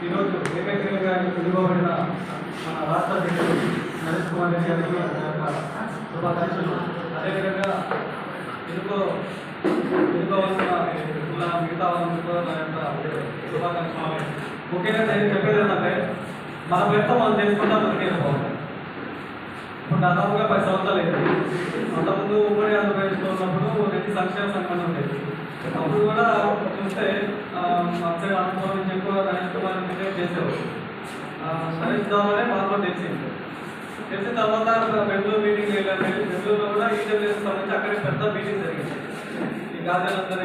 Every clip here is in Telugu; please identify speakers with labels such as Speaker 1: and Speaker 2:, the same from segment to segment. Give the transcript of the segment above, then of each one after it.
Speaker 1: ఈరోజు ఏకైకంగా ఎన్నుకోబడిన మన రాష్ట్ర అధ్యక్షుడు నరేష్ కుమార్ రెడ్డి గారికి శుభాకాంక్షలు. అదేవిధంగా ఎన్నుకోవాల్సిన మిగతా వాళ్ళందరితో నా యొక్క శుభాకాంక్షలు. ముఖ్యంగా నేను చెప్పేది ఏంటంటే మన ప్రయత్నం మనం చేసుకుంటా బతికేది బాగుంటుంది. ఇప్పుడు దాదాపుగా 10 సంవత్సరాలు అయింది. అంతకుముందు ఉమ్మడి ఆంధ్రప్రదేశ్లో ఉన్నప్పుడు రెడ్డి సంక్షేమ సంఘం ఉండేది. అప్పుడు కూడా చూస్తే అక్షయ అనుభవం నుంచి ఎక్కువ గణేష్ కుమార్ రెడ్డి చేసేవారు. గణేష్ ద్వారానే మాకు తెలిసిన తర్వాత బెంగళూరు మీటింగ్ వెళ్ళారు. బెంగళూరులో కూడా ఈడబ్ల్యూఎస్ సంబంధించి అక్కడికి పెద్ద మీటింగ్ జరిగింది. ఈ గాజాలందరూ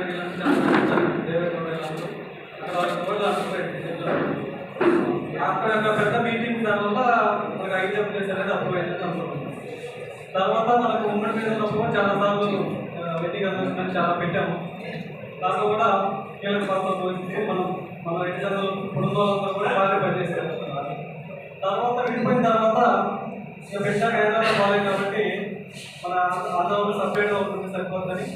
Speaker 1: అక్కడ పెద్ద మీటింగ్ తర్వాత మనకు ఈడబ్ల్యూఎస్ అనేది అప్రూవ్ అయిందని అనుకుంటున్నాం. తర్వాత మనకు ఉమ్మడి మీద ఉన్నప్పుడు చాలా సార్లు వెయిటింగ్ అనౌన్స్మెంట్ చాలా పెట్టాము. దాంట్లో కూడా కీలక పాత్ర పోయింది. మన ఎగ్జాంపుల్ కుటుంబాలంతా కూడా బాగా పనిచేసారు. తర్వాత విడిపోయిన తర్వాత పెట్టాక హైదరాబాద్ బాగాలేదు కాబట్టి మన ఆంధ్రలో సపరేట్గా ఉంటుంది సరిపోతుందని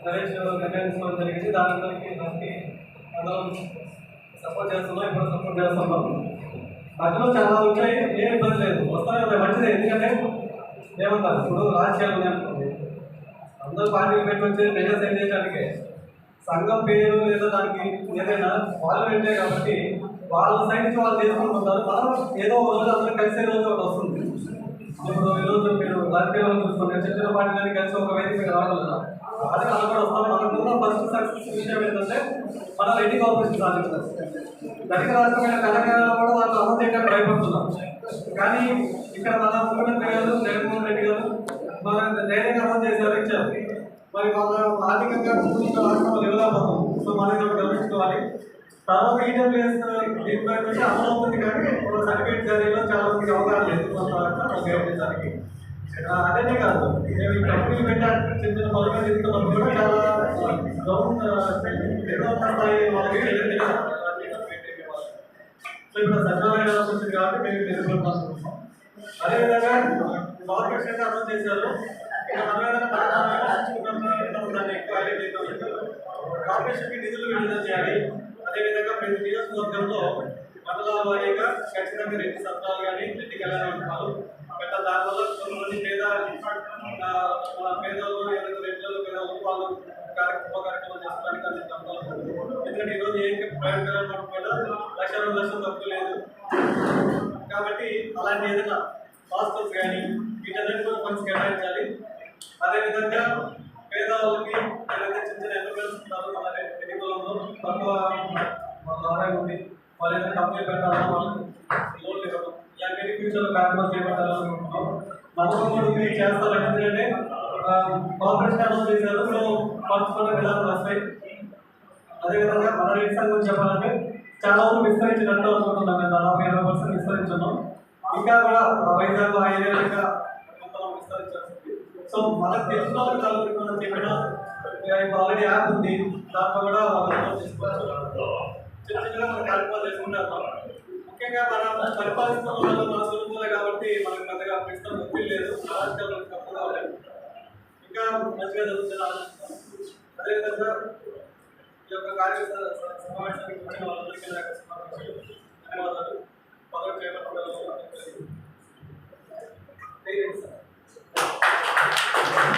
Speaker 1: నరేష్ నిర్ణయం తీసుకోవడం జరిగింది. దానికి అందరం సపోర్ట్ చేస్తున్నాం. ఇప్పుడు సపోర్ట్ చేస్తున్నాం. మధ్యలో చాలా వచ్చాయి, ఏ ఇబ్బంది లేదు, వస్తానే మంచిదే. ఎందుకంటే ఏమంటారు, ఇప్పుడు రాజకీయాలు ఉన్నాయనుకోండి, అందరూ పార్టీలు పెట్టి వచ్చి మెజర్స్ ఏం చేయడానికి సంఘం పేరు లేదా దానికి ఏదైనా వాళ్ళు పెట్టే కాబట్టి వాళ్ళ సైడ్ నుంచి వాళ్ళు చేసుకుంటుంటారు. మనం ఏదో రోజు అందరూ కలిసే రోజు ఒకటి వస్తుంది. ఇప్పుడు ఈరోజు మీరు రాజకీయాల్లో చూసుకుంటే చిన్న పార్టీలని కలిసి ఒక వేదిక మీద రావడం కదా, అది మనం కూడా వస్తాం. మనకున్న ఫస్ట్ సక్సెస్ విషయం ఏంటంటే మన రెడ్డి కార్పొరేషన్ సాధించారు. ధనిక రాష్ట్రమైన తెలంగాణలో కూడా వాళ్ళు అమలు చేయడానికి భయపడుతున్నాం. కానీ ఇక్కడ మన ముఖ్యమంత్రి గారు జగన్మోహన్ రెడ్డి గారు మన ధైర్యంగా అమలు చేశారు, ఇచ్చారు. మరి వాళ్ళ ఆర్థికంగా రాష్ట్రంలో నిలబడతాం. సో మనకి గమనించుకోవాలి. తర్వాత ఈడబ్ల్యూఎస్ డిపార్ట్మెంట్ అమలు అవుతుంది, కానీ ఒక సర్టిఫికేట్ జారీలో చాలా మందికి అవగాహన లేదు దానికి. అదే కాదు, మేము ఈ కంపెనీలు పెట్టడానికి చెందిన పలుగా తీసుకున్నప్పుడు కూడా చాలా గ్రౌండ్ ఎన్నో స్థాయి వాళ్ళకి తెలియదు. సో ఇప్పుడు సచివాలయం వచ్చింది కాబట్టి మేము తెలుసుకుంటున్నాం. అదేవిధంగా గవర్నమెంట్ అయితే అనౌన్స్ చేశారు. కార్పొరేషన్కి నిధులు విడుదల చేయాలి. అదేవిధంగా ప్రతి నియోజకవర్గంలో మండలాల వారీగా ఖచ్చితంగా రెడ్డి సత్రాలు కానీ రెడ్డి కళ్యాణ మండపాలు పెట్టాలి. దానివల్ల కొంతమంది పేదలు ఏదైనా రెడ్లలో పేదలు వాళ్ళు కార్యక్రమాలు చేసుకోవడానికి అన్ని తప్పదు. ఎందుకంటే ఈరోజు ఏ ప్రైవేట్ కళ్యాణ మండపం 1,00,000 2 లక్షలు తప్పు లేదు. కాబట్టి అలాంటి ఏదైనా హాస్టల్స్ కానీ వీటన్నిటి కూడా ఫండ్స్ కేటాయించాలి. అదేవిధంగా పేదవాళ్ళకి ఏదైతే చిన్న చిన్న ఎంటర్ప్రైజెస్ ఉంటారో మన ఎన్నికలలో తక్కువ ఆదాయం ఉంది, వాళ్ళు ఏదైనా కంపెనీ పెట్టాలన్నా వాళ్ళకి లోన్లు ఇవ్వడం, ఇలాంటి ఫ్యూచర్లో కార్యక్రమాలు చేపట్టాలనుకుంటున్నాం. నమ్మకం కూడా ఉంది, చేస్తారని. ఎందుకంటే కార్పొరేషన్ అనౌన్స్ చేశారు, సో ఫండ్స్ కూడా విధానం వస్తాయి. అదేవిధంగా మన రేట్ సంఘం చెప్పాలంటే చాలా వరకు విస్తరించినట్టు అనుకుంటున్నాం. మేము దాదాపు 20% విస్తరించున్నాం. ఇంకా కూడా వైజాగ్ ఆ ఏరియా ఇంకా విస్తరించాల్సింది. సో మనకు తెలిసిన వాళ్ళకి మనం చెప్పిన ఇప్పుడు ఆల్రెడీ యాప్ ఉంది, దాంట్లో కూడా వాళ్ళు తీసుకోవచ్చు. చిన్న చిన్నగా మనం కార్యక్రమాలు చేసుకుంటాం. ముఖ్యంగా మనం పరిపాలిస్తున్న వాళ్ళు మన సులువులే కాబట్టి మనకు పెద్దగా ప్రస్తుతం ఒత్తిడి లేదు. రాజకీయాలు తక్కువ కావాలి, ఇంకా మంచిగా జరుగుతుంది. అదేవిధంగా ఈ యొక్క సమావేశానికి వచ్చిన వాళ్ళందరికీ